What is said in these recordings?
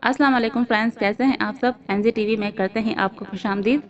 अस्सलाम वालेकुम फ्रेंड्स, कैसे हैं आप सब। एनजी टीवी में करते हैं आपको खुशामदीद।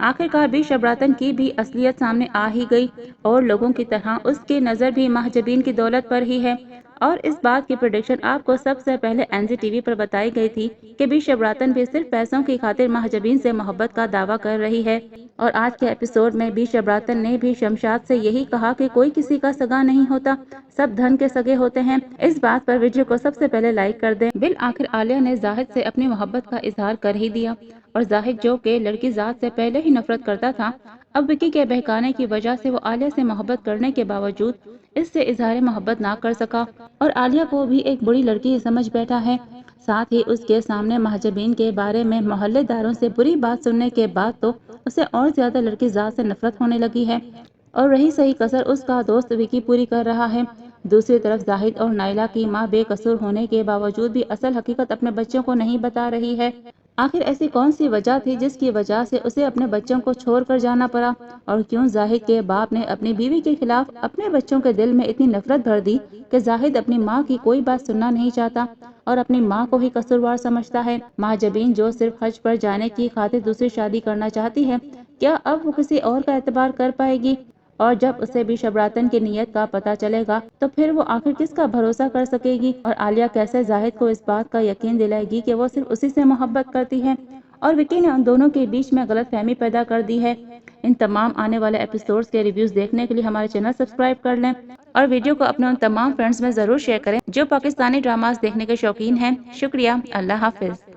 आखिरकार भी शबरातन की भी असलियत सामने आ ही गई और लोगों की तरह उसकी नज़र भी महजबीन की दौलत पर ही है। और इस बात की प्रोडिक्शन आपको सबसे पहले एनजी टीवी पर बताई गई थी कि भी शबरातन भी सिर्फ पैसों की खातिर महजबीन से मोहब्बत का दावा कर रही है। और आज के एपिसोड में भी शबरातन ने भी शमशाद से यही कहा कि कोई किसी का सगा नहीं होता, सब धन के सगे होते हैं। इस बात पर वीडियो को सबसे पहले लाइक कर दें। बिल आखिर आलिया ने जाहिद से अपनी मोहब्बत का इजहार कर ही दिया और जाहिद जो कि लड़की जात से पहले ही नफरत करता था, अब विकी के बहकाने की वजह से वो आलिया से मोहब्बत करने के बावजूद इससे इजहार मोहब्बत ना कर सका और आलिया को भी एक बुरी लड़की समझ बैठा है। साथ ही उसके सामने महजबीन के बारे में मोहल्लेदारों से बुरी बात सुनने के बाद तो उसे और ज्यादा लड़की जात से नफरत होने लगी है। और रही सही कसर उसका दोस्त विकी पूरी कर रहा है। दूसरी तरफ जाहिद और नाइला की मां बेकसूर होने के बावजूद भी असल हकीकत अपने बच्चों को नहीं बता रही है। आखिर ऐसी कौन सी वजह थी जिसकी वजह से उसे अपने बच्चों को छोड़कर जाना पड़ा, और क्यों जाहिद के बाप ने अपनी बीवी के खिलाफ अपने बच्चों के दिल में इतनी नफरत भर दी कि जाहिद अपनी माँ की कोई बात सुनना नहीं चाहता और अपनी माँ को ही कसूरवार समझता है। महाजबीन जो सिर्फ हज पर जाने की खातिर दूसरी शादी करना चाहती है, क्या अब वो किसी और का एतबार कर पाएगी? और जब उसे भी शबरातन की नीयत का पता चलेगा तो फिर वो आखिर किसका भरोसा कर सकेगी? और आलिया कैसे जाहिद को इस बात का यकीन दिलाएगी कि वो सिर्फ उसी से मोहब्बत करती है और विकी ने उन दोनों के बीच में गलत फहमी पैदा कर दी है। इन तमाम आने वाले एपिसोड्स के रिव्यूज देखने के लिए हमारे चैनल सब्सक्राइब कर लें और वीडियो को अपने उन तमाम फ्रेंड्स में जरूर शेयर करें जो पाकिस्तानी ड्रामास देखने के शौकीन हैं। शुक्रिया। अल्लाह हाफिज।